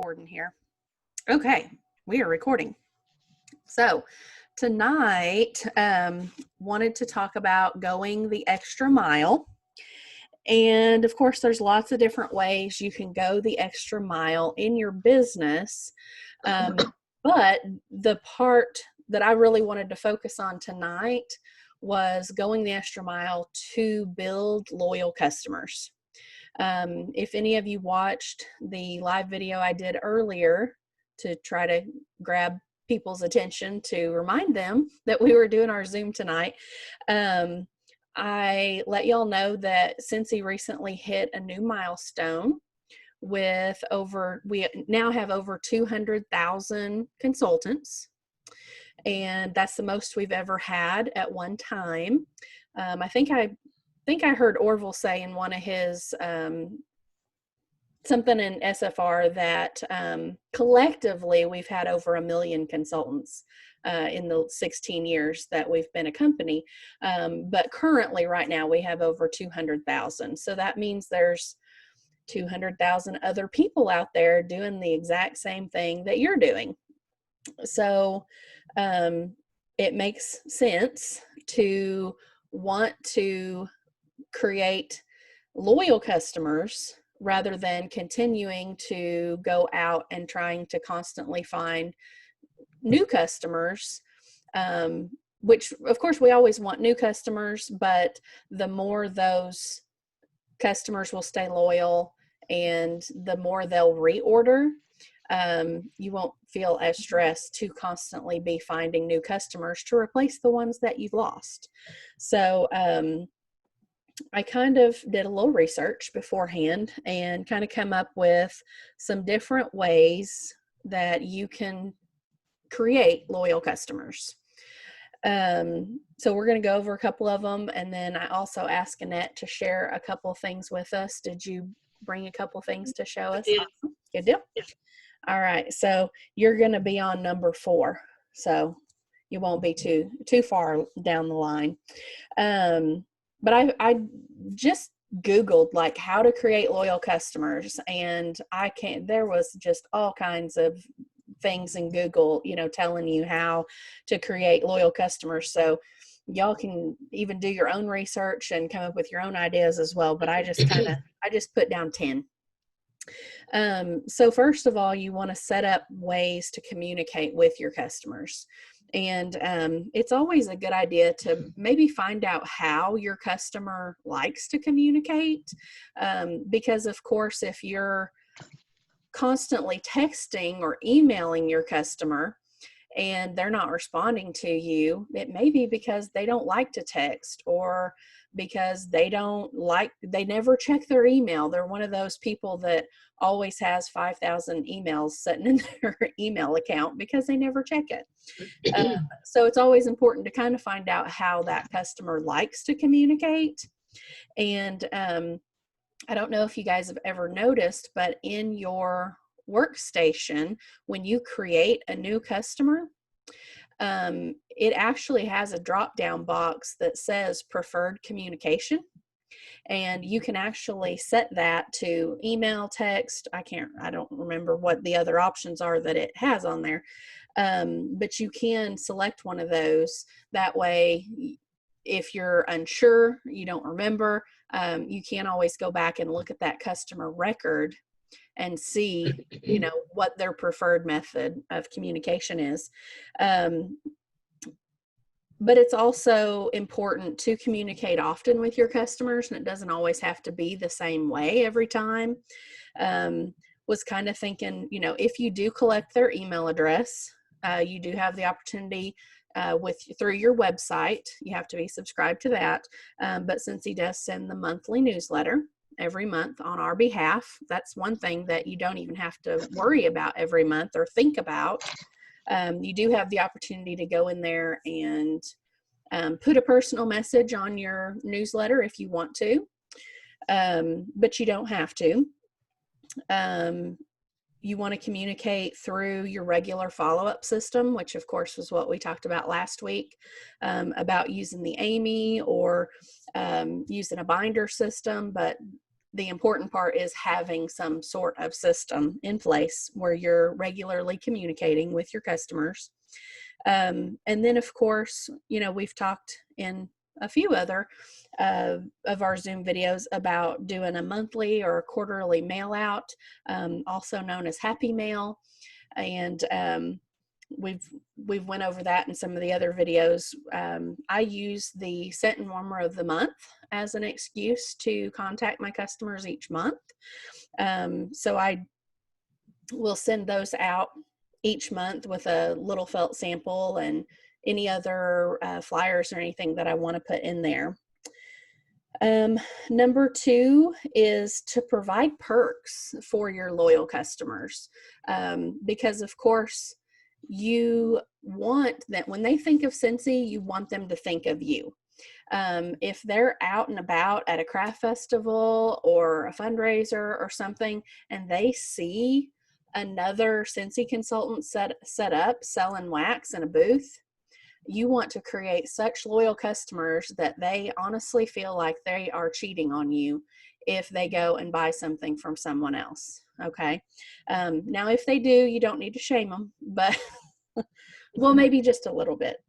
recording here. Okay, we are recording. So tonight, wanted to talk about going the extra mile. And of course, there's lots of different ways you can go the extra mile in your business. But the part that I really wanted to focus on tonight was going the extra mile to build loyal customers. If any of you watched the live video I did earlier to try to grab people's attention to remind them that we were doing our Zoom tonight, I let y'all know that Scentsy recently hit a new milestone with we now have over 200,000 consultants. And that's the most we've ever had at one time. I think I heard Orville say in one of his something in SFR that collectively we've had over 1 million consultants in the 16 years that we've been a company. But currently right now we have over 200,000. So that means there's 200,000 other people out there doing the exact same thing that you're doing. So it makes sense to want to create loyal customers rather than continuing to go out and trying to constantly find new customers, which of course we always want new customers, but the more those customers will stay loyal and the more they'll reorder, you won't feel as stressed to constantly be finding new customers to replace the ones that you've lost. So I kind of did a little research beforehand and kind of come up with some different ways that you can create loyal customers. So we're going to go over a couple of them, and then I also asked Annette to share a couple things with us. Did you bring a couple things to show us? Awesome. Good deal. Yeah. All right, so you're going to be on number 4, so you won't be too far down the line. But I just Googled like how to create loyal customers, and there was just all kinds of things in Google, telling you how to create loyal customers. So y'all can even do your own research and come up with your own ideas as well. But I just put down 10. So first of all, you want to set up ways to communicate with your customers. And it's always a good idea to maybe find out how your customer likes to communicate. Because of course, if you're constantly texting or emailing your customer and they're not responding to you, it may be because they don't like to text, or because they never check their email. They're one of those people that always has 5,000 emails sitting in their email account because they never check it. So it's always important to kind of find out how that customer likes to communicate. And I don't know if you guys have ever noticed, but in your workstation, when you create a new customer, it actually has a drop-down box that says preferred communication. And you can actually set that to email, text. I don't remember what the other options are that it has on there. But you can select one of those. That way, if you're unsure, you don't remember, you can always go back and look at that customer record and see, what their preferred method of communication is. But it's also important to communicate often with your customers, and it doesn't always have to be the same way every time. Was kind of thinking, if you do collect their email address, you do have the opportunity through your website. You have to be subscribed to that. But Scentsy does send the monthly newsletter every month on our behalf. That's one thing that you don't even have to worry about every month or think about. You do have the opportunity to go in there and put a personal message on your newsletter if you want to, but you don't have to. You want to communicate through your regular follow-up system, which of course was what we talked about last week, about using the Amy or using a binder system. But the important part is having some sort of system in place where you're regularly communicating with your customers. And then, of course, we've talked in a few other of our Zoom videos about doing a monthly or a quarterly mail out, also known as Happy Mail. And we've went over that in some of the other videos. I use the Scent and Warmer of the Month as an excuse to contact my customers each month. So I will send those out each month with a little felt sample and any other flyers or anything that I want to put in there. Number 2 is to provide perks for your loyal customers, because of course you want that when they think of Scentsy, you want them to think of you. If they're out and about at a craft festival or a fundraiser or something, and they see another Scentsy consultant set up selling wax in a booth, you want to create such loyal customers that they honestly feel like they are cheating on you if they go and buy something from someone else. Okay. Now, if they do, you don't need to shame them, but well, maybe just a little bit,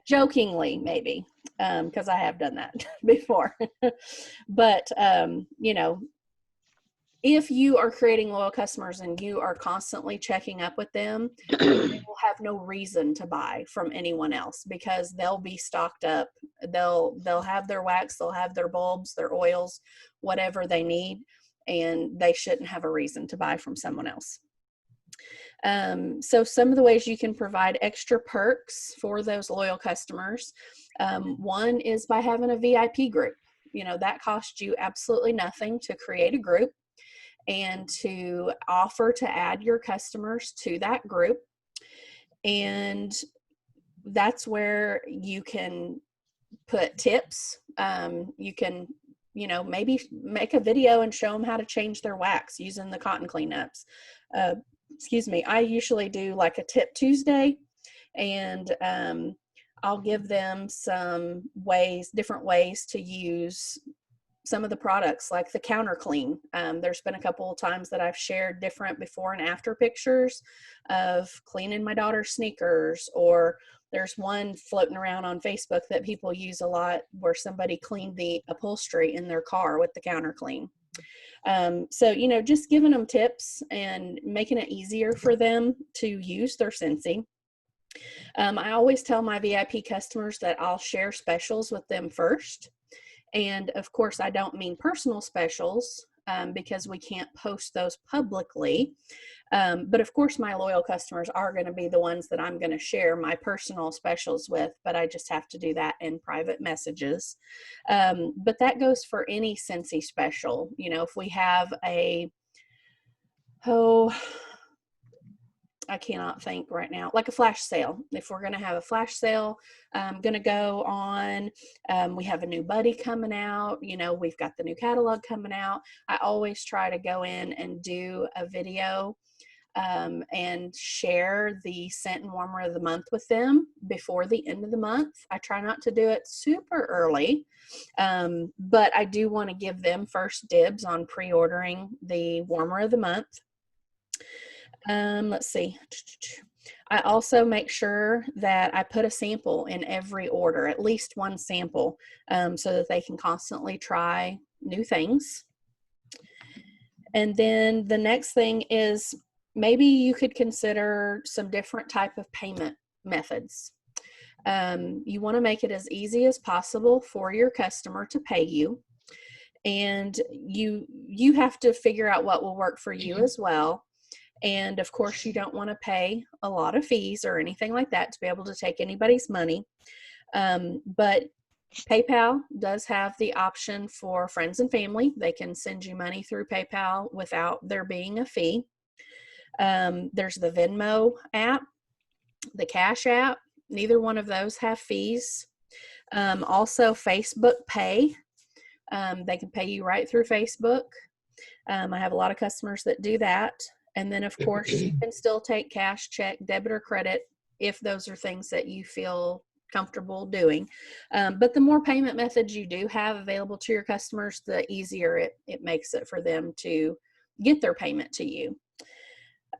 jokingly, maybe, because I have done that before. But, if you are creating loyal customers and you are constantly checking up with them, they will have no reason to buy from anyone else because they'll be stocked up. They'll have their wax, they'll have their bulbs, their oils, whatever they need, and they shouldn't have a reason to buy from someone else. So some of the ways you can provide extra perks for those loyal customers, one is by having a VIP group. That costs you absolutely nothing to create a group and to offer to add your customers to that group. And that's where you can put tips. You can, maybe make a video and show them how to change their wax using the cotton cleanups. I usually do like a Tip Tuesday, and I'll give them some different ways to use some of the products, like the counter clean. There's been a couple of times that I've shared different before and after pictures of cleaning my daughter's sneakers, or there's one floating around on Facebook that people use a lot where somebody cleaned the upholstery in their car with the counter clean. So, just giving them tips and making it easier for them to use their Scentsy. I always tell my VIP customers that I'll share specials with them first. And of course, I don't mean personal specials because we can't post those publicly. But of course, my loyal customers are going to be the ones that I'm going to share my personal specials with, but I just have to do that in private messages. But that goes for any Scentsy special. If we have I cannot think right now, like a flash sale. If we're going to have a flash sale, going to go on, we have a new buddy coming out, we've got the new catalog coming out. I always try to go in and do a video and share the Scent and Warmer of the Month with them before the end of the month. I try not to do it super early, but I do want to give them first dibs on pre-ordering the Warmer of the Month. Let's see. I also make sure that I put a sample in every order, at least one sample, so that they can constantly try new things. And then the next thing is maybe you could consider some different type of payment methods. You want to make it as easy as possible for your customer to pay you. And you have to figure out what will work for you as well. And of course, you don't want to pay a lot of fees or anything like that to be able to take anybody's money. But PayPal does have the option for friends and family. They can send you money through PayPal without there being a fee. There's the Venmo app, the Cash app. Neither one of those have fees. Also, Facebook Pay. They can pay you right through Facebook. I have a lot of customers that do that. And then, of course, you can still take cash, check, debit, or credit if those are things that you feel comfortable doing. But the more payment methods you do have available to your customers, the easier it makes it for them to get their payment to you.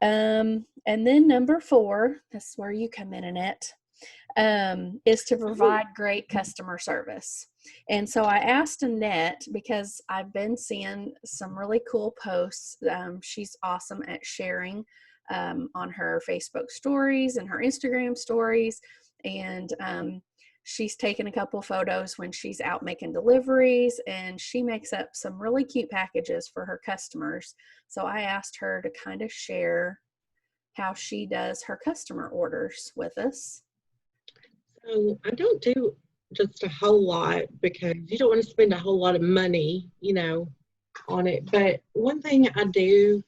And then number 4, that's where you come in, Annette, is to provide great customer service. And so I asked Annette, because I've been seeing some really cool posts. She's awesome at sharing on her Facebook stories and her Instagram stories. And she's taken a couple photos when she's out making deliveries, and she makes up some really cute packages for her customers. So I asked her to kind of share how she does her customer orders with us. So I don't do just a whole lot, because you don't want to spend a whole lot of money, on it. But one thing I do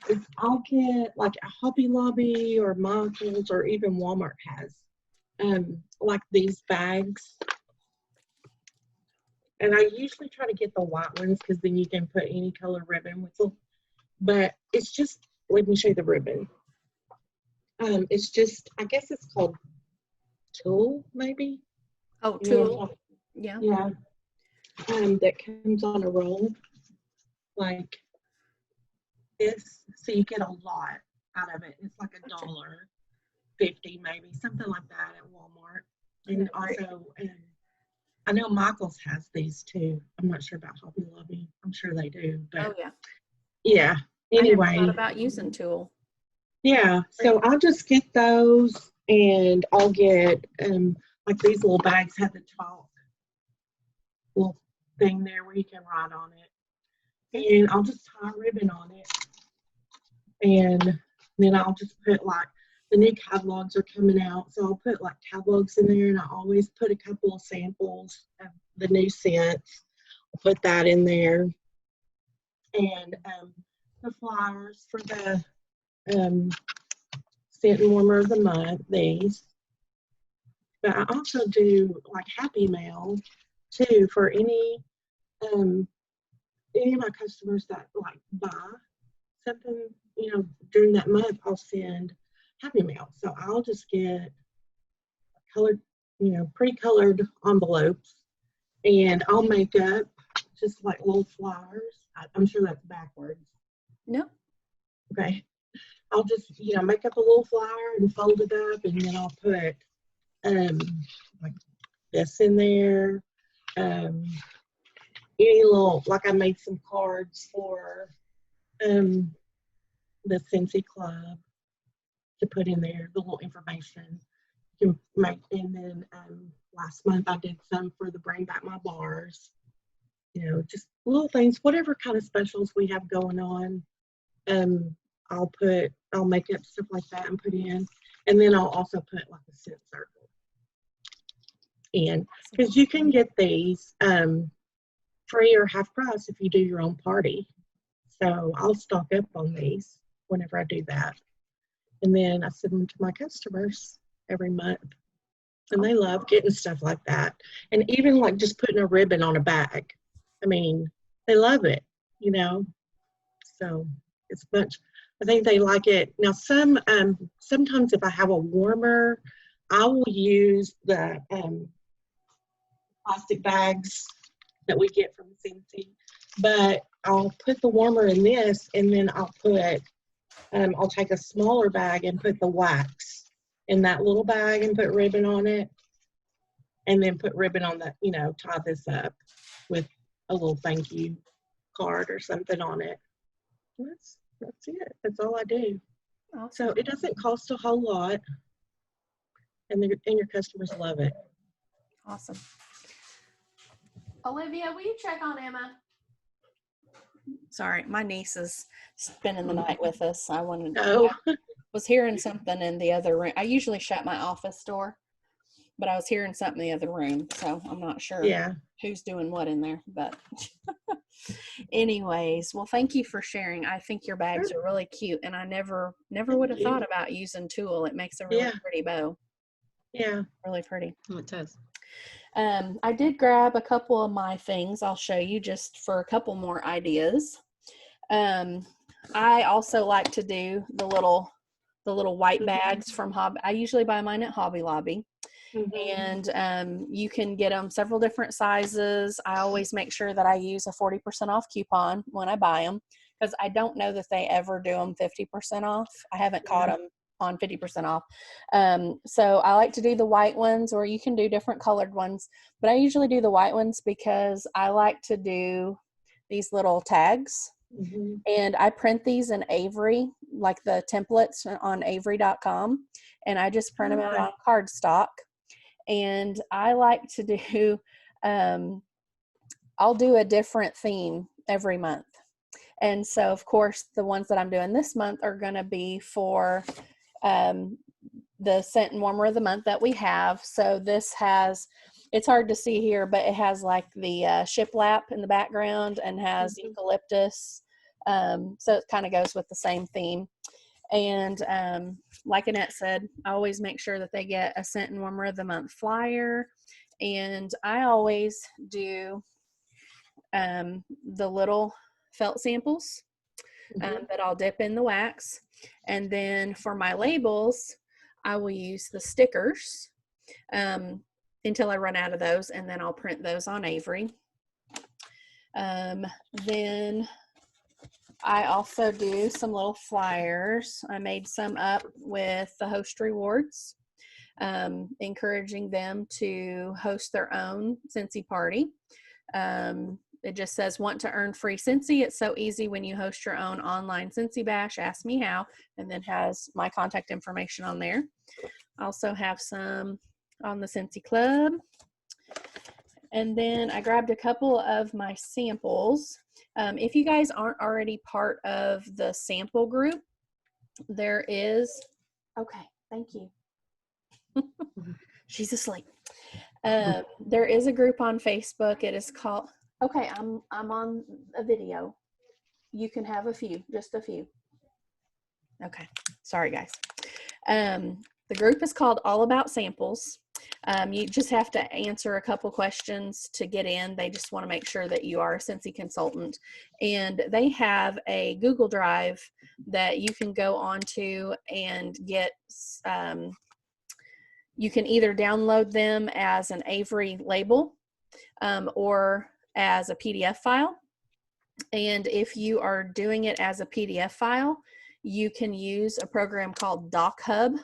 is I'll get like a Hobby Lobby or Michael's, or even Walmart has like these bags. And I usually try to get the white ones, because then you can put any color ribbon with them. But it's just, let me show you the ribbon. It's just, I guess it's called tulle, maybe. Oh, tulle. Yeah. Yeah. That comes on a roll like this, so you get a lot out of it. It's like $1.50, maybe something like that at Walmart. And also, I know Michael's has these too. I'm not sure about Hobby Lobby. I'm sure they do. But yeah. Anyway, I never thought about using tulle. Yeah. So I'll just get those, and I'll get like these little bags have the chalk little thing there where you can write on it, and I'll just tie a ribbon on it, and then I'll just put, like, the new catalogs are coming out, so I'll put like catalogs in there, and I always put a couple of samples of the new scents. I'll put that in there, and the flyers for the scent and warmer of the month, these. But I also do like Happy Mail too for any of my customers that like buy something, during that month. I'll send Happy Mail. So I'll just get colored, pre-colored envelopes, and I'll make up just like little flowers. I'm sure that's backwards. No. Okay. I'll just, make up a little flower and fold it up, and then I'll put like this in there. Any little, like I made some cards for the Scentsy Club to put in there, the little information you can make. And then last month I did some for the Bring Back My Bars. Just little things, whatever kind of specials we have going on. I'll make up stuff like that and put in, and then I'll also put like a scent circle in, because you can get these free or half price if you do your own party. So I'll stock up on these whenever I do that, and then I send them to my customers every month, and they love getting stuff like that. And even like just putting a ribbon on a bag, I mean, they love it, so it's much. I think they like it. Now, sometimes if I have a warmer, I will use the plastic bags that we get from Scentsy. But I'll put the warmer in this, and then I'll take a smaller bag and put the wax in that little bag and put ribbon on it, and then put ribbon on the, tie this up with a little thank you card or something on it. That's it. That's all I do. Awesome. So it doesn't cost a whole lot, and your customers love it. Awesome. Olivia, will you check on Emma? Sorry, my niece is spending the night with us. I was hearing something in the other room. I usually shut my office door, but I was hearing something in the other room, so I'm not sure who's doing what in there. But anyways, well, thank you for sharing. I think your bags are really cute, and I never would have thought about using tulle. It makes a really pretty bow. Yeah. Really pretty. Oh, it does. I did grab a couple of my things I'll show you just for a couple more ideas. I also like to do the little white bags from Hobby. I usually buy mine at Hobby Lobby. And you can get them several different sizes. I always make sure that I use a 40% off coupon when I buy them, because I don't know that they ever do them 50% off. I haven't caught them on 50% off. So I like to do the white ones, or you can do different colored ones, but I usually do the white ones because I like to do these little tags. And I print these in Avery, like the templates on avery.com, and I just print them out on cardstock. And I like to do, I'll do a different theme every month. And so, of course, the ones that I'm doing this month are going to be for the scent and warmer of the month that we have. So this has, it's hard to see here, but it has like the shiplap in the background and has eucalyptus. So it kind of goes with the same theme. And like Annette said, I always make sure that they get a scent and warmer of the month flyer. And I always do the little felt samples that I'll dip in the wax. And then for my labels, I will use the stickers until I run out of those, and then I'll print those on Avery. Then I also do some little flyers. I made some up with the host rewards, encouraging them to host their own Scentsy party. It just says, want to earn free Scentsy? It's so easy when you host your own online Scentsy bash. Ask me how, and then has my contact information on there. I also have some on the Scentsy Club. And then I grabbed a couple of my samples. If you guys aren't already part of the sample group, there is, okay, thank you. She's asleep. There is a group on Facebook. It is called, okay, I'm on a video. You can have a few, just a few. Okay, sorry guys. The group is called All About Samples. You just have to answer a couple questions to get in. They just want to make sure that you are a Scentsy consultant. And they have a Google Drive that you can go onto and get, you can either download them as an Avery label or as a PDF file. And if you are doing it as a PDF file, you can use a program called DocHub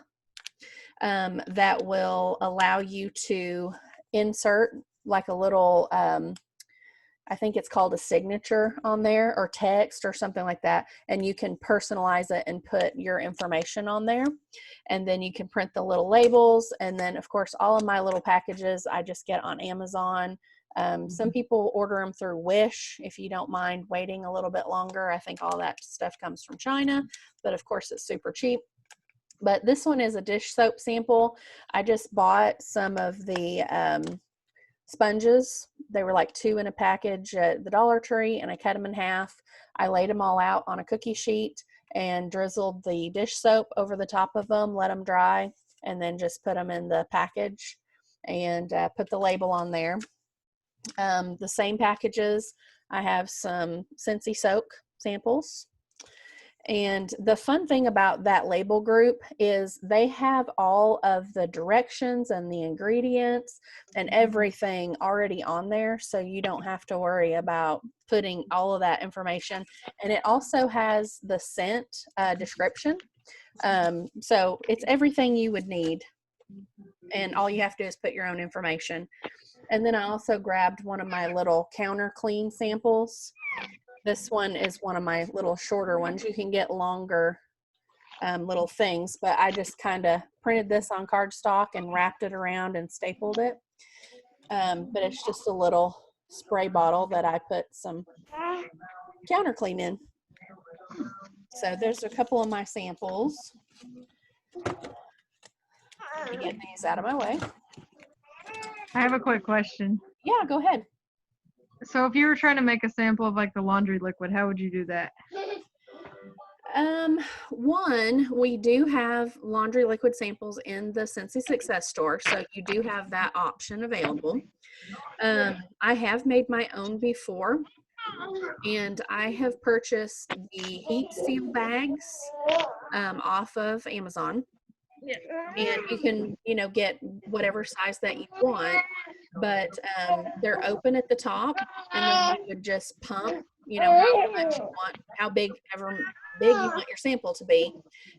that will allow you to insert like a little, I think it's called a signature on there, or text or something like that. And you can personalize it and put your information on there. And then you can print the little labels. And then of course, all of my little packages I just get on Amazon. Some people order them through Wish. If you don't mind waiting a little bit longer, I think all that stuff comes from China, but of course it's super cheap. But this one is a dish soap sample. I just bought some of the sponges. They were like 2 in a package at the Dollar Tree, and I cut them in half. I laid them all out on a cookie sheet and drizzled the dish soap over the top of them, let them dry, and then just put them in the package and put the label on there. The same packages, I have some Scentsy soak samples. And the fun thing about that label group is they have all of the directions and the ingredients and everything already on there, so you don't have to worry about putting all of that information. And it also has the scent description. So it's everything you would need, and all you have to do is put your own information. And then I also grabbed one of my little counter clean samples. This one is one of my little shorter ones. You can get longer little things, but I just kind of printed this on cardstock and wrapped it around and stapled it. But it's just a little spray bottle that I put some counter clean in. So there's a couple of my samples. Let me get these out of my way. I have a quick question. Yeah, go ahead. So if you were trying to make a sample of like the laundry liquid, how would you do that? One, we do have laundry liquid samples in the Scentsy Success store, so you do have that option available. I have made my own before, and I have purchased the heat seal bags off of Amazon. and you can, get whatever size that you want, but they're open at the top, and then you would just pump, however much you want, however big you want your sample to be,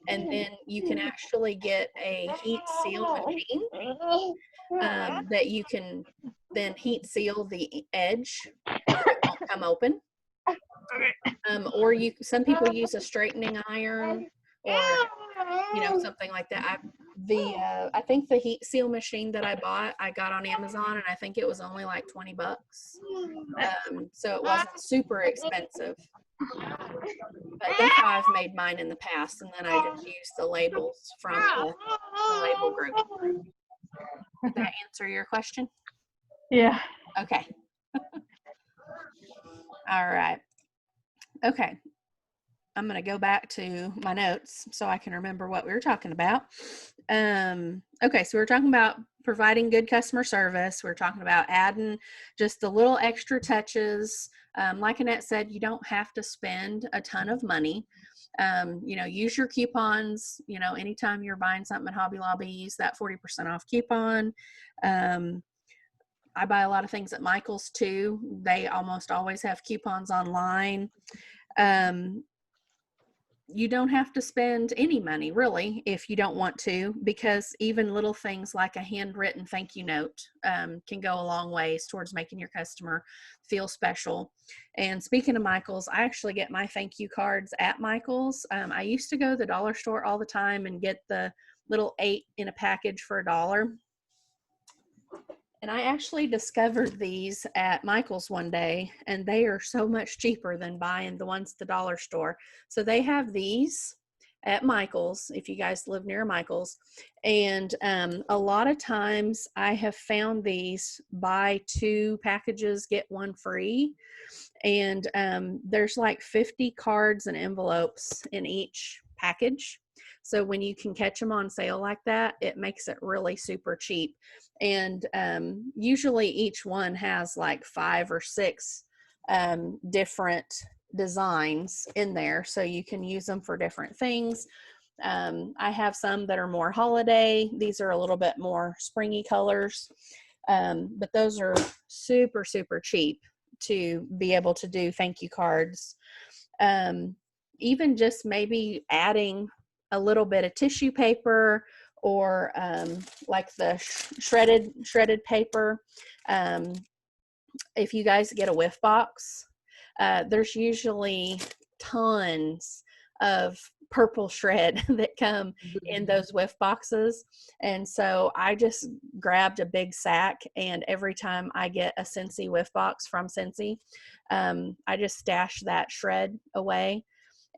and then you can actually get a heat seal machine that you can then heat seal the edge so it won't come open. Or some people use a straightening iron or something like that. I think the heat seal machine that I got on Amazon, and I think it was only like $20. So it wasn't super expensive. But that's how I've made mine in the past, and then I just use the labels from the label group. Did that answer your question? Yeah. Okay. All right. Okay. I'm going to go back to my notes so I can remember what we were talking about. Okay, so we were talking about providing good customer service. We were talking about adding just the little extra touches. Like Annette said, you don't have to spend a ton of money. Use your coupons. Anytime you're buying something at Hobby Lobby, use that 40% off coupon. I buy a lot of things at Michael's too. They almost always have coupons online. You don't have to spend any money really if you don't want to, because even little things like a handwritten thank you note can go a long ways towards making your customer feel special. And speaking of Michael's, I actually get my thank you cards at Michael's. I used to go to the dollar store all the time and get the little 8 in a package for $1. And I actually discovered these at Michael's one day, and they are so much cheaper than buying the ones at the dollar store. So they have these at Michael's, if you guys live near Michael's. And a lot of times I have found these buy 2 packages, get 1 free. And there's like 50 cards and envelopes in each package. So when you can catch them on sale like that, it makes it really super cheap. And usually each one has like 5 or 6 different designs in there, so you can use them for different things. I have some that are more holiday. These are a little bit more springy colors, but those are super, super cheap to be able to do thank you cards. Even just maybe adding a little bit of tissue paper, or like the shredded paper. If you guys get a whiff box, there's usually tons of purple shred that come in those whiff boxes. And so I just grabbed a big sack, and every time I get a Scentsy whiff box from Scentsy, I just stash that shred away.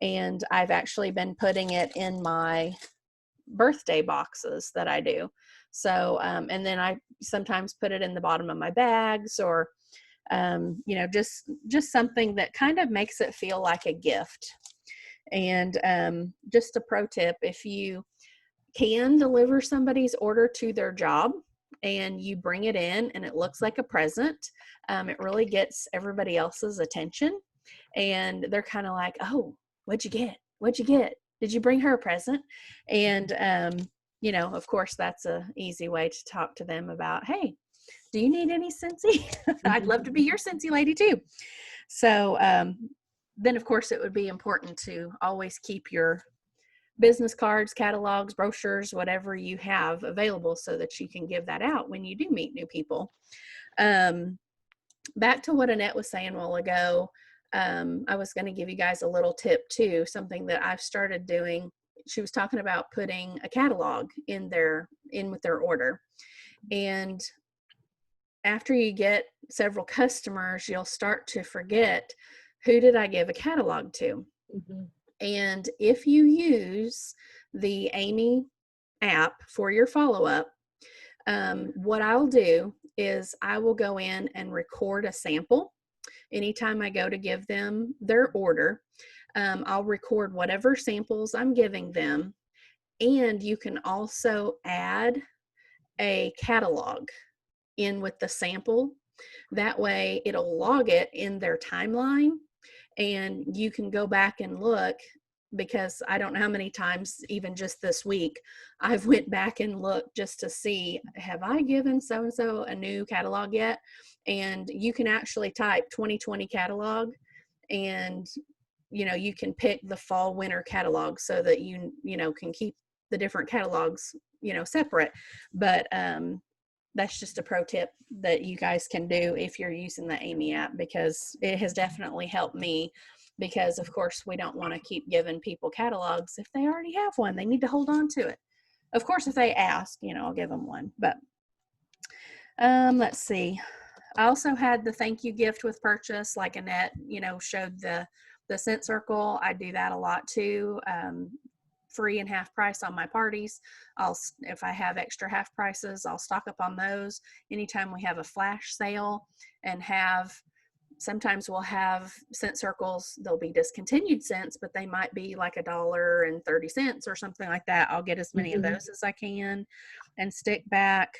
And I've actually been putting it in my birthday boxes that I do. So, and then I sometimes put it in the bottom of my bags, or, just something that kind of makes it feel like a gift. And just a pro tip, if you can deliver somebody's order to their job and you bring it in and it looks like a present, it really gets everybody else's attention. And they're kind of like, oh, what'd you get? What'd you get? Did you bring her a present? And, of course, that's a easy way to talk to them about, hey, do you need any Scentsy? I'd love to be your Scentsy lady too. So then, of course, it would be important to always keep your business cards, catalogs, brochures, whatever you have available, so that you can give that out when you do meet new people. Back to what Annette was saying a while ago, I was going to give you guys a little tip too, something that I've started doing. She was talking about putting a catalog in with their order. And after you get several customers, you'll start to forget, who did I give a catalog to? Mm-hmm. And if you use the Amy app for your follow-up, what I'll do is I will go in and record a sample. Anytime I go to give them their order, I'll record whatever samples I'm giving them. And you can also add a catalog in with the sample. That way it'll log it in their timeline, and you can go back and look because I don't know how many times, even just this week, I've went back and looked just to see, have I given so-and-so a new catalog yet? And you can actually type 2020 catalog, and you can pick the fall winter catalog so that you can keep the different catalogs separate. But that's just a pro tip that you guys can do if you're using the Amy app, because it has definitely helped me, because of course we don't want to keep giving people catalogs if they already have one. They need to hold on to it. Of course, if they ask, I'll give them one. But let's see. I also had the thank you gift with purchase, like Annette, showed the scent circle. I do that a lot too. Free and half price on my parties. If I have extra half prices, I'll stock up on those. Anytime we have a flash sale and sometimes we'll have scent circles, they'll be discontinued scents, but they might be like $1.30 or something like that. I'll get as many of those as I can and stick back.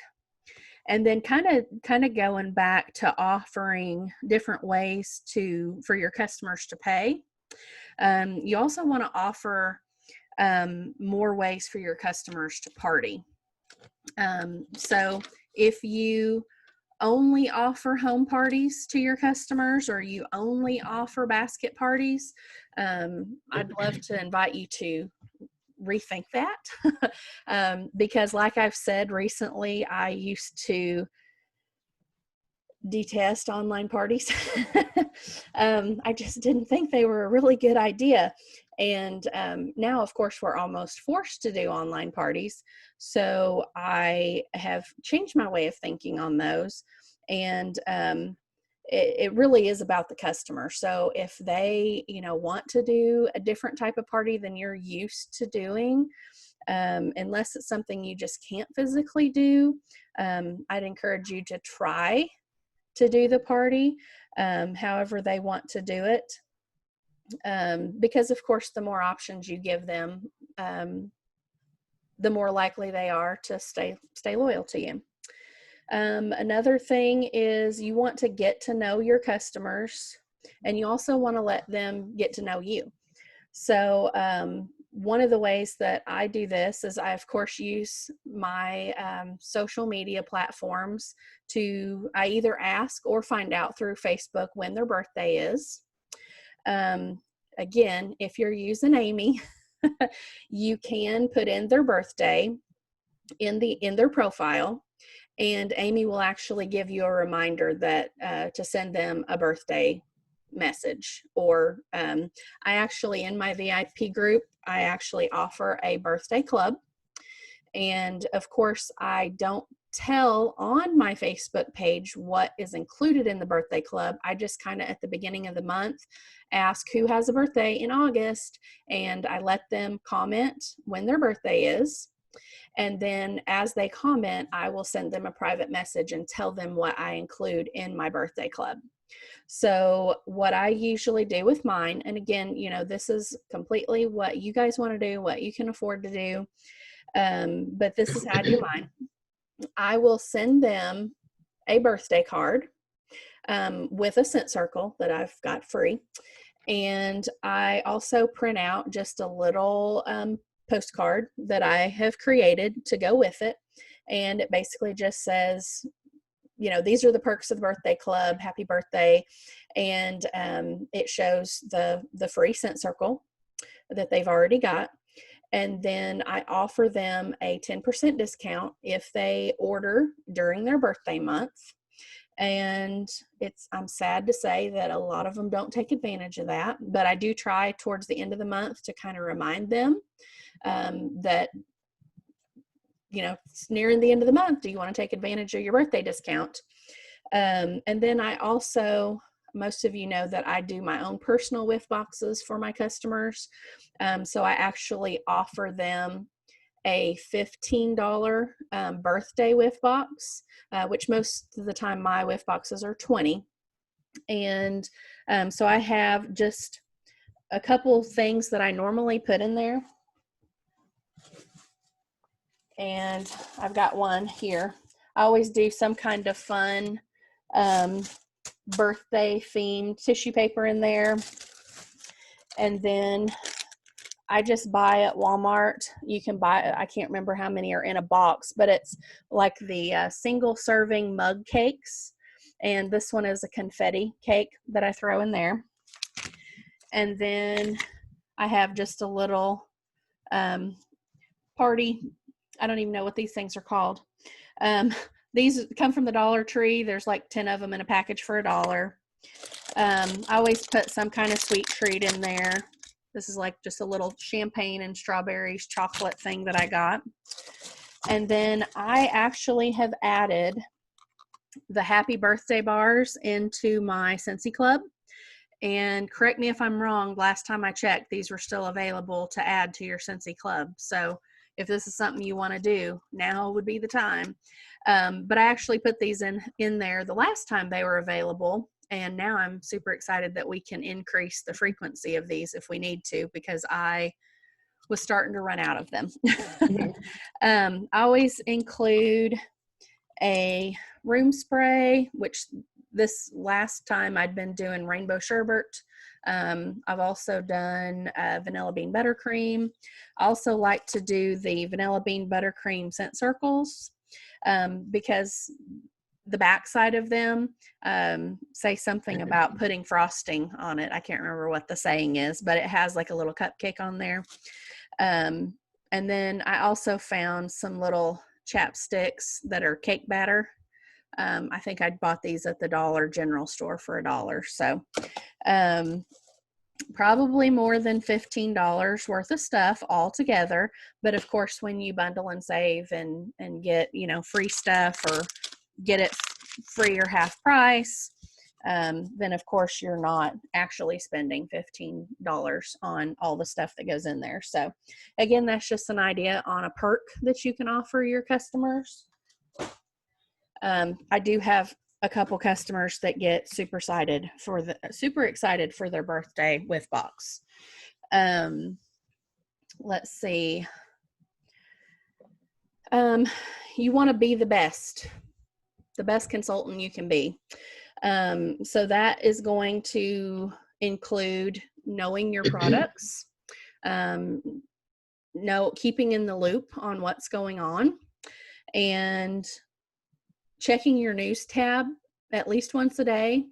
And then kind of going back to offering different ways for your customers to pay. You also want to offer more ways for your customers to party. So if you only offer home parties to your customers, or you only offer basket parties, I'd love to invite you to rethink that. Because like I've said recently, I used to detest online parties. I just didn't think they were a really good idea. And now, of course, we're almost forced to do online parties. So I have changed my way of thinking on those. And it really is about the customer. So if they, want to do a different type of party than you're used to doing, unless it's something you just can't physically do, I'd encourage you to try to do the party however they want to do it. Because of course, the more options you give them, the more likely they are to stay loyal to you. Another thing is you want to get to know your customers, and you also want to let them get to know you. So one of the ways that I do this is I, of course, use my social media platforms I either ask or find out through Facebook when their birthday is. Again, if you're using Amy, you can put in their birthday in their profile, and Amy will actually give you a reminder that to send them a birthday message. Or I actually, in my VIP group, I actually offer a birthday club. And of course, I don't tell on my Facebook page what is included in the birthday club. I just kind of at the beginning of the month ask who has a birthday in August, and I let them comment when their birthday is. And then as they comment, I will send them a private message and tell them what I include in my birthday club. So what I usually do with mine, and again, this is completely what you guys want to do, what you can afford to do. But this is how I do mine. I will send them a birthday card with a scent circle that I've got free. And I also print out just a little postcard that I have created to go with it. And it basically just says, these are the perks of the birthday club, happy birthday. And it shows the free scent circle that they've already got. And then I offer them a 10% discount if they order during their birthday month. And I'm sad to say that a lot of them don't take advantage of that, but I do try towards the end of the month to kind of remind them that, it's nearing the end of the month. Do you want to take advantage of your birthday discount? And then I also, most of you know that I do my own personal whiff boxes for my customers. So I actually offer them a $15 birthday whiff box, which most of the time my whiff boxes are $20. And so I have just a couple things that I normally put in there. And I've got one here. I always do some kind of fun birthday themed tissue paper in there. And then I just buy at Walmart. You can buy, I can't remember how many are in a box, but it's like the single serving mug cakes. And this one is a confetti cake that I throw in there. And then I have just a little party. I don't even know what these things are called. These come from the Dollar Tree. There's like 10 of them in a package for $1. I always put some kind of sweet treat in there. This is like just a little champagne and strawberries chocolate thing that I got. And then I actually have added the happy birthday bars into my Scentsy Club. And correct me if I'm wrong, last time I checked, these were still available to add to your Scentsy Club. So if this is something you want to do, now would be the time. But I actually put these in there the last time they were available. And now I'm super excited that we can increase the frequency of these if we need to, because I was starting to run out of them. I always include a room spray, which this last time I'd been doing rainbow sherbet. I've also done vanilla bean buttercream. I also like to do the vanilla bean buttercream scent circles because the backside of them say something about putting frosting on it. I can't remember what the saying is, but it has like a little cupcake on there. And then I also found some little chapsticks that are cake batter. I think I bought these at the Dollar General store for $1. So probably more than $15 worth of stuff all together. But of course, when you bundle and save and get, free stuff or get it free or half price, then of course you're not actually spending $15 on all the stuff that goes in there. So again, that's just an idea on a perk that you can offer your customers. I do have a couple customers that get super excited for their birthday with box. Let's see. You want to be the best consultant you can be. So that is going to include knowing your products, keeping in the loop on what's going on, and checking your news tab at least once a day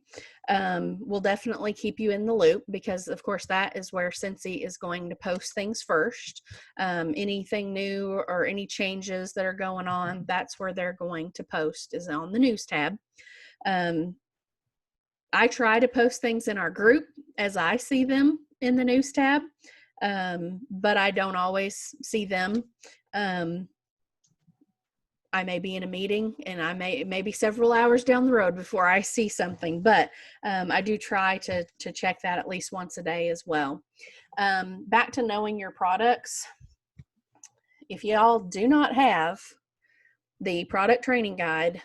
will definitely keep you in the loop, because of course that is where Scentsy is going to post things first. Anything new or any changes that are going on, that's where they're going to post, is on the news tab. I try to post things in our group as I see them in the news tab, but I don't always see them. I may be in a meeting and I may be several hours down the road before I see something, but I do try to check that at least once a day as well. Back to knowing your products. If y'all do not have the product training guide,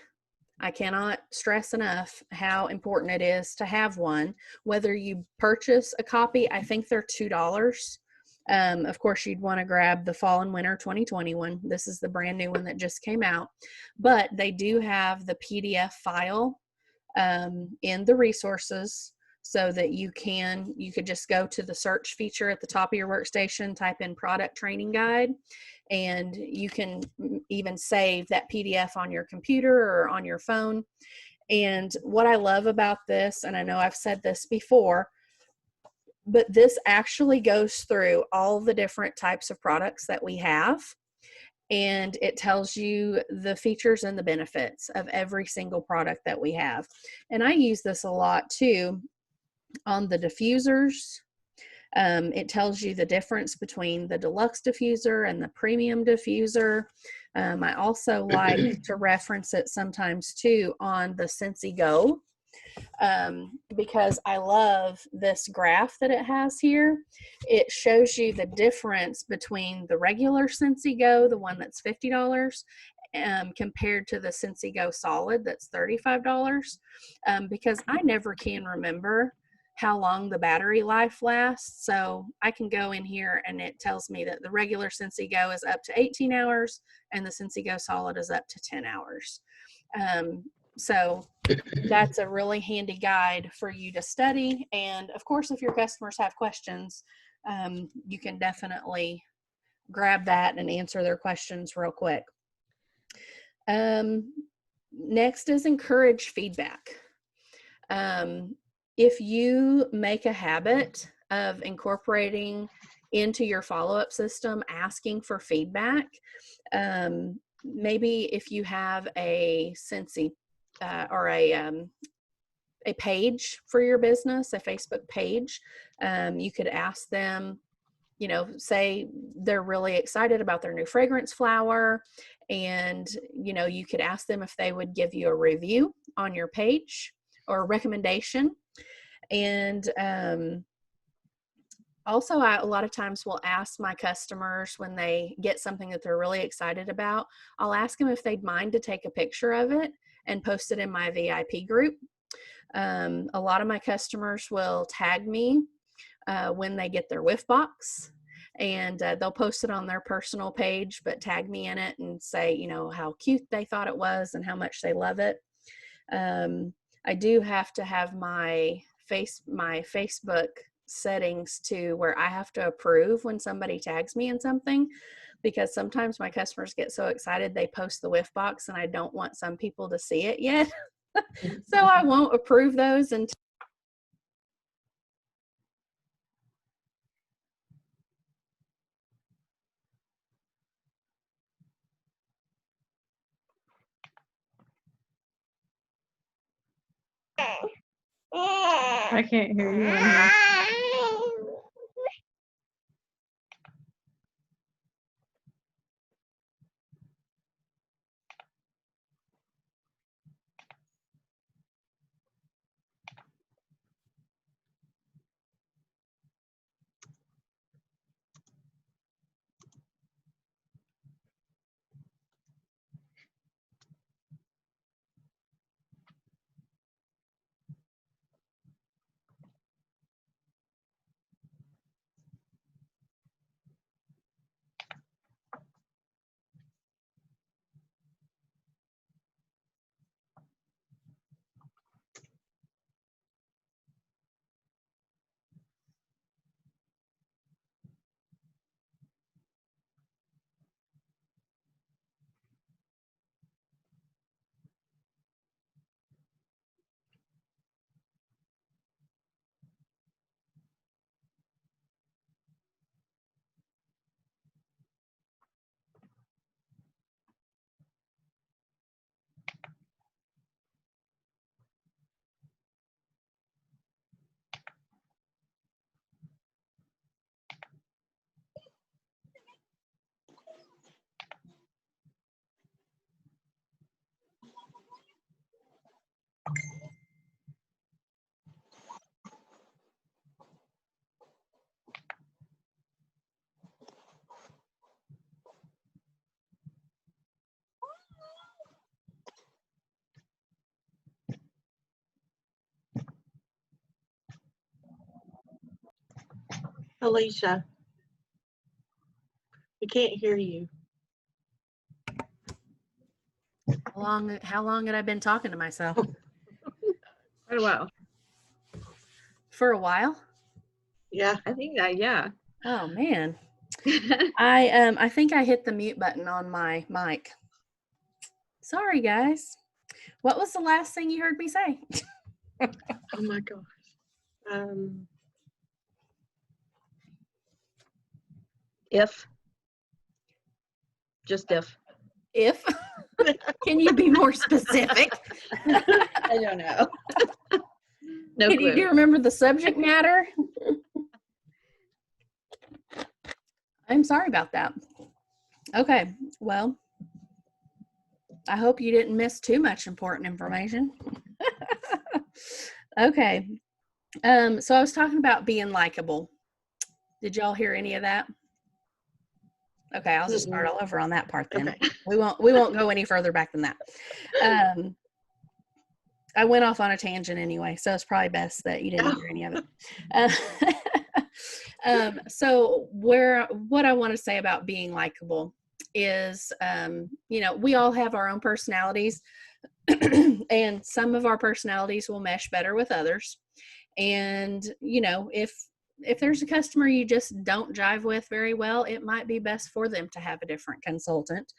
I cannot stress enough how important it is to have one. Whether you purchase a copy, I think they're $2. Of course, you'd want to grab the fall and winter 2021. This is the brand new one that just came out, but they do have the PDF file in the resources, so that you could just go to the search feature at the top of your workstation, type in product training guide, and you can even save that PDF on your computer or on your phone. And what I love about this, and I know I've said this before, but this actually goes through all the different types of products that we have, and it tells you the features and the benefits of every single product that we have. And I use this a lot too on the diffusers. It tells you the difference between the deluxe diffuser and the premium diffuser. I also like to reference it sometimes too on the Scentsy Go, because I love this graph that it has here. It shows you the difference between the regular Scentsy Go, the one that's $50, compared to the Scentsy Go Solid that's $35, because I never can remember how long the battery life lasts. So I can go in here and it tells me that the regular Scentsy Go is up to 18 hours and the Scentsy Go Solid is up to 10 hours. So that's a really handy guide for you to study. And of course, if your customers have questions, you can definitely grab that and answer their questions real quick. Next is encourage feedback. If you make a habit of incorporating into your follow-up system, asking for feedback, maybe if you have a Scentsy or a page for your business, a Facebook page, you could ask them, say they're really excited about their new fragrance flower, and, you could ask them if they would give you a review on your page or a recommendation. And also, I a lot of times will ask my customers when they get something that they're really excited about, I'll ask them if they'd mind to take a picture of it and post it in my VIP group. A lot of my customers will tag me when they get their whiff box, and they'll post it on their personal page, but tag me in it and say, how cute they thought it was and how much they love it. I do have to have my Facebook settings to where I have to approve when somebody tags me in something, because sometimes my customers get so excited they post the whiff box and I don't want some people to see it yet. So I won't approve those until I can't hear you in here. Alicia, we can't hear you. how long had I been talking to myself? Quite a while. For a while? Yeah. I think that, yeah. Oh man. I think I hit the mute button on my mic. Sorry guys. What was the last thing you heard me say? Oh my gosh. If. Just if. If. Can you be more specific? I don't know. No Do clue. you remember the subject matter? I'm sorry about that. Okay, well, I hope you didn't miss too much important information. Okay, so I was talking about being likable. Did y'all hear any of that? Okay, I'll just start all over on that part then. Okay. We won't go any further back than that. I went off on a tangent anyway, so it's probably best that you didn't hear any of it. So what I want to say about being likable is, we all have our own personalities, and some of our personalities will mesh better with others. And, if if there's a customer you just don't jive with very well, it might be best for them to have a different consultant.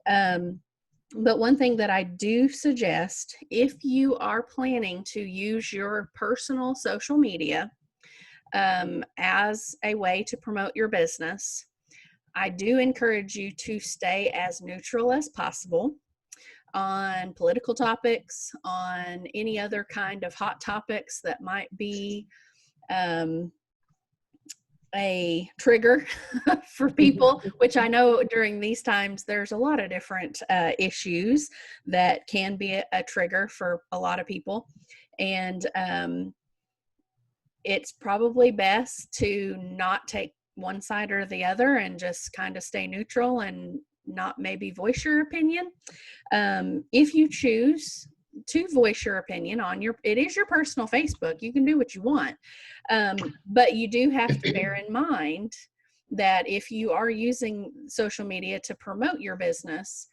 But one thing that I do suggest, if you are planning to use your personal social media as a way to promote your business, I do encourage you to stay as neutral as possible on political topics, on any other kind of hot topics that might be a trigger for people, which I know during these times there's a lot of different issues that can be a trigger for a lot of people. And it's probably best to not take one side or the other and just kind of stay neutral and not maybe voice your opinion. If you choose to voice your opinion on it is your personal Facebook, you can do what you want. But you do have to bear in mind that if you are using social media to promote your business,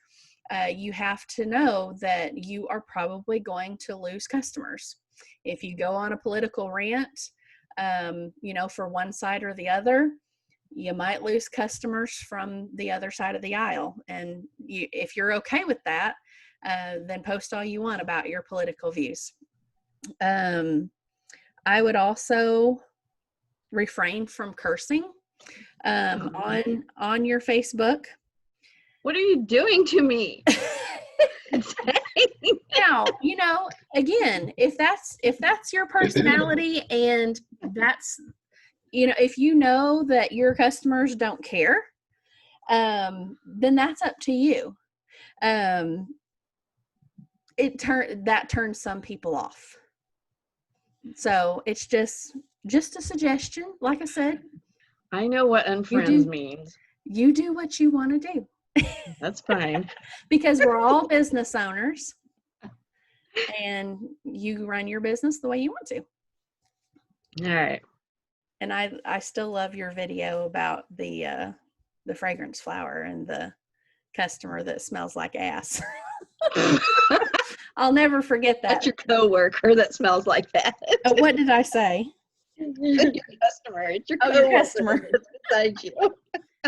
you have to know that you are probably going to lose customers. If you go on a political rant, for one side or the other, you might lose customers from the other side of the aisle. And if you're okay with that, then post all you want about your political views. I would also refrain from cursing on your Facebook. What are you doing to me? Now, again, if that's your personality and that's, if you know that your customers don't care, then that's up to you. That turns some people off. So it's just a suggestion. Like I said, I know what unfriends means. You do what you want to do. That's fine. Because we're all business owners and you run your business the way you want to. All right. And I still love your video about the fragrance flower and the customer that smells like ass. I'll never forget that. That's your coworker that smells like that. What did I say? Your customer. It's your your customer that's beside you.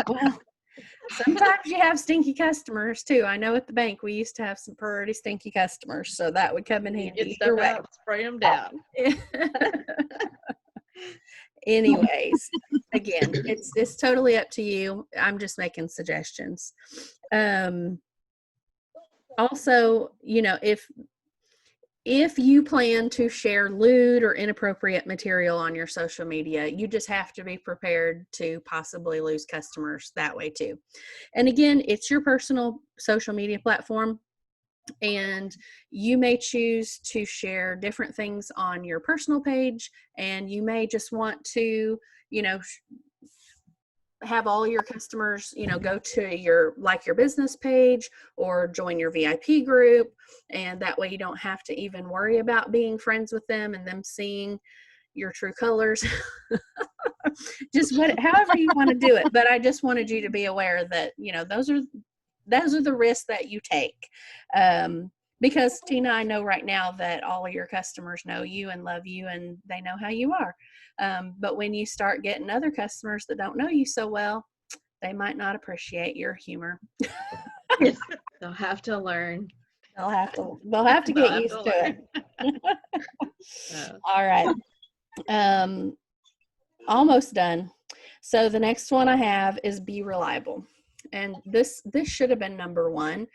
Well, sometimes you have stinky customers too. I know at the bank we used to have some pretty stinky customers, so that would come in handy. Get stuff out, spray them down. Anyways, again, it's totally up to you. I'm just making suggestions. Also, if you plan to share lewd or inappropriate material on your social media, you just have to be prepared to possibly lose customers that way too. And again, it's your personal social media platform, and you may choose to share different things on your personal page, and you may just want to, have all your customers, go to your business page or join your VIP group. And that way you don't have to even worry about being friends with them and them seeing your true colors. Just however you want to do it. But I just wanted you to be aware that, those are the risks that you take. Because Tina, I know right now that all of your customers know you and love you and they know how you are. But when you start getting other customers that don't know you so well, they might not appreciate your humor. They'll have to learn. They'll have to get used to it. All right. Almost done. So the next one I have is be reliable. And this should have been number one,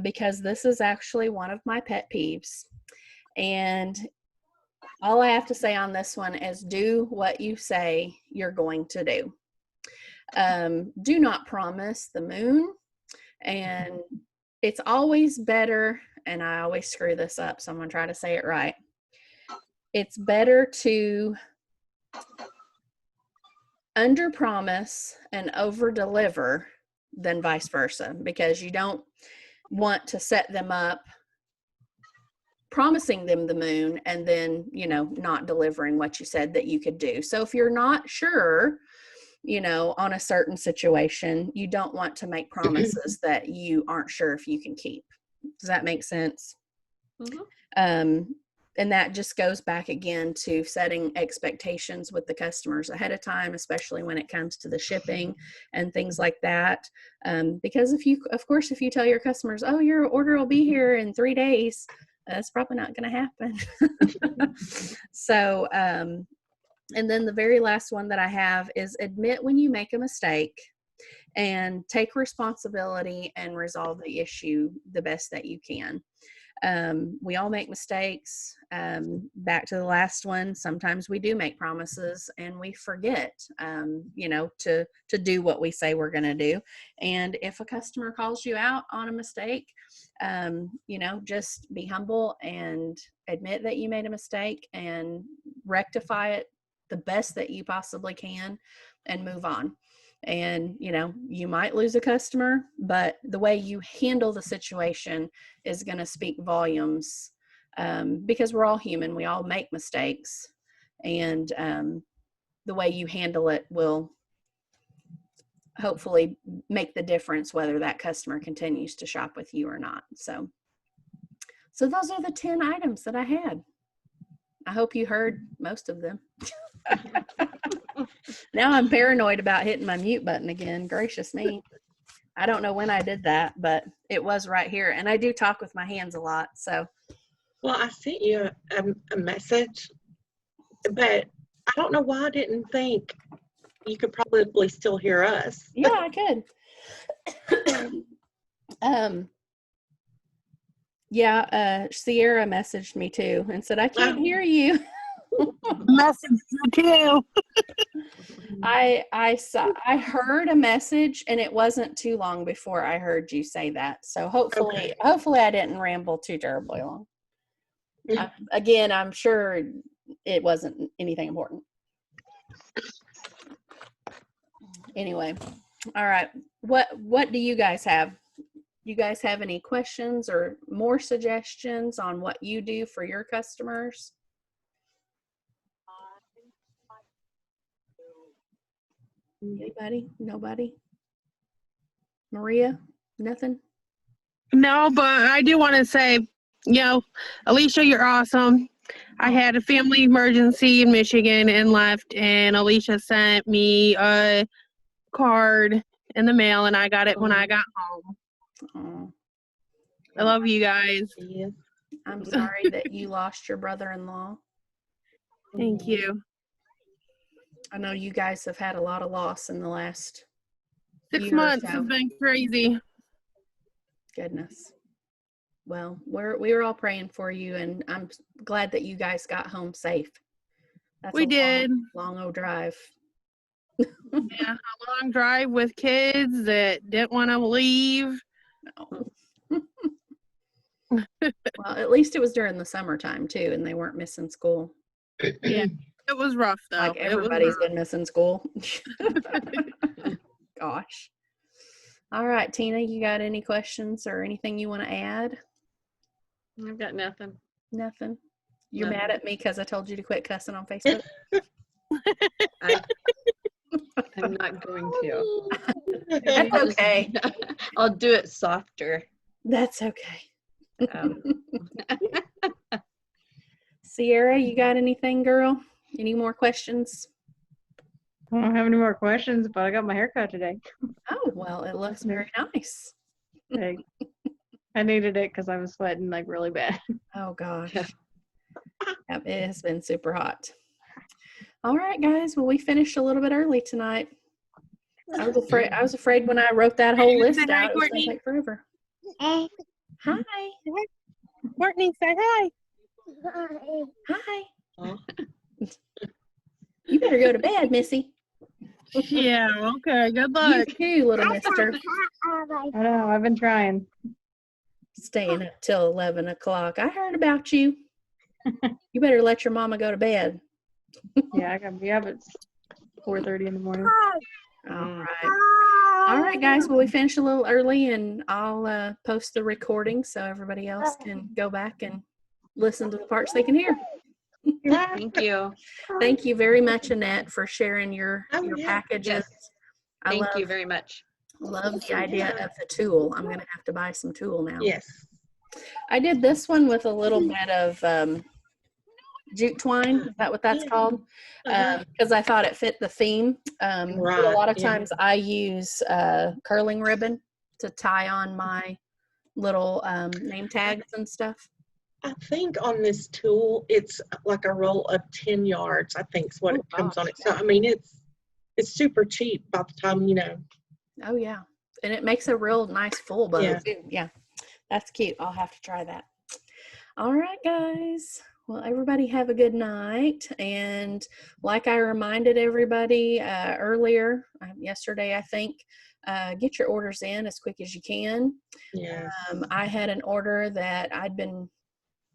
because this is actually one of my pet peeves. And all I have to say on this one is do what you say you're going to do. Do not promise the moon. And it's always better, and I always screw this up, so I'm going to try to say it right. It's better to under promise and over deliver than vice versa, because you don't want to set them up promising them the moon and then, not delivering what you said that you could do. So if you're not sure, on a certain situation, you don't want to make promises that you aren't sure if you can keep. Does that make sense? Mm-hmm. And that just goes back again to setting expectations with the customers ahead of time, especially when it comes to the shipping and things like that. Because if you tell your customers, oh, your order will be here in 3 days, that's probably not going to happen. So, and then the very last one that I have is admit when you make a mistake and take responsibility and resolve the issue the best that you can. We all make mistakes. Back to the last one, sometimes we do make promises and we forget, to do what we say we're going to do. And if a customer calls you out on a mistake, just be humble and admit that you made a mistake and rectify it the best that you possibly can and move on. And, you might lose a customer, but the way you handle the situation is going to speak volumes, because we're all human. We all make mistakes. And the way you handle it will hopefully make the difference whether that customer continues to shop with you or not. So those are the 10 items that I had. I hope you heard most of them. Now I'm paranoid about hitting my mute button again. Gracious me. I don't know when I did that, but it was right here. And I do talk with my hands a lot. So. Well, I sent you a message, but I don't know why I didn't think you could probably still hear us. Yeah, I could. Sierra messaged me too and said, I can't hear you. Message you too. I heard a message and it wasn't too long before I heard you say that. So hopefully I didn't ramble too terribly long. Again, I'm sure it wasn't anything important. Anyway, all right. What do you guys have? You guys have any questions or more suggestions on what you do for your customers? Anybody? Nobody? Maria? Nothing? No, but I do want to say, Alicia, you're awesome. I had a family emergency in Michigan and left, and Alicia sent me a card in the mail, and I got it when I got home. Oh. I love you guys. Yes. I'm sorry that you lost your brother-in-law. Thank you. I know you guys have had a lot of loss in the last 6 year or months so. have been crazy. Goodness. Well, we were all praying for you, and I'm glad that you guys got home safe. That's We did. Long old drive. Yeah, a long drive with kids that didn't want to leave. No. Well, at least it was during the summertime too, and they weren't missing school. Yeah, it was rough though. Like everybody's been missing school. Gosh. All right, Tina, you got any questions or anything you want to add? I've got nothing. Nothing. You're Nothing. mad at me because I told you to quit cussing on Facebook? I'm not going to. That's okay. I'll do it softer. That's okay. Um, Sierra, you got anything, girl? Any more questions? I don't have any more questions, but I got my haircut today. Oh, well, it looks very nice. Hey, I needed it because I was sweating like really bad. Oh, gosh. Yep, it has been super hot. All right, guys. Well, we finished a little bit early tonight. I was afraid when I wrote that whole list out, it was going to take forever. Hi. Courtney, say hi. Hi. Oh. You better go to bed, Missy. Yeah, okay. Good You luck. too, little mister. I know, I've been trying. Staying up till 11 o'clock. I heard about you. You better let your mama go to bed. Yeah, I gotta be up at 4:30 in the morning. All right. All right, guys. Well, we finished a little early, and I'll post the recording so everybody else can go back and listen to the parts they can hear. thank you. Thank you very much, Annette, for sharing your yeah. packages. Yes. I Thank you very much. love the idea of the tool. I'm going to have to buy some tool now. Yes. I did this one with a little bit of jute twine. Is that what that's Yeah. called? Uh-huh. Because I thought it fit the theme. But a Right, lot of yeah. times I use curling ribbon to tie on my little name tags and stuff. I think on this tool, it's like a roll of 10 yards, I think is what Oh, it comes on gosh, it. So, I mean, it's super cheap by the time, you know. Oh yeah, and it makes a real nice full bow Yeah. too. Yeah, that's cute. I'll have to try that. All right, guys. Well, everybody have a good night. And like I reminded everybody earlier, yesterday, I think, get your orders in as quick as you can. Yes. I had an order that I'd been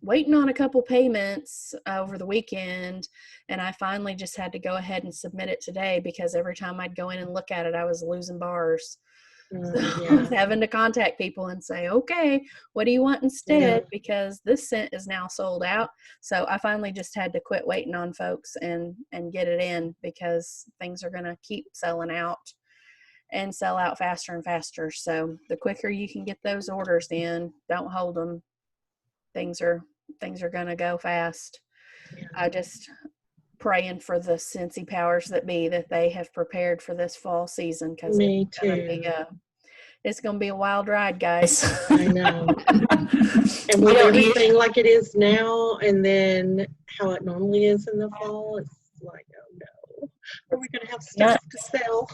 waiting on a couple payments over the weekend, and I finally just had to go ahead and submit it today because every time I'd go in and look at it, I was losing bars. So I was Yeah. having to contact people and say, okay, what do you want instead? Because this scent is now sold out. So I finally just had to quit waiting on folks and get it in because things are going to keep selling out and sell out faster and faster. So the quicker you can get those orders in, don't hold them. Things are going to go fast. Yeah. I just praying for the Scentsy powers that be that they have prepared for this fall season because Me too. it's going to be a wild ride, guys. I know. And We with don't use- everything like it is now, and then how it normally is in the fall, it's like, oh no, are we going to have stuff to sell?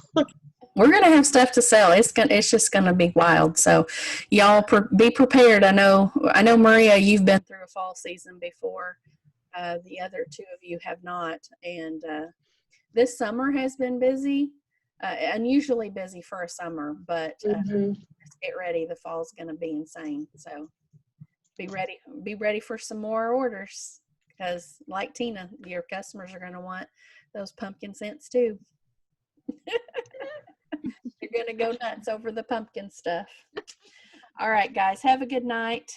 We're going to have stuff to sell. It's just going to be wild. So y'all be prepared. I know, Maria, you've been through a fall season before. The other two of you have not. And this summer has been busy, unusually busy for a summer, but let's get ready. The fall's going to be insane. So be ready for some more orders because like Tina, your customers are going to want those pumpkin scents too. You're going to go nuts over the pumpkin stuff. All right, guys, have a good night.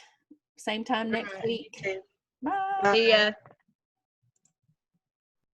Same time next week. Okay. Bye. See ya.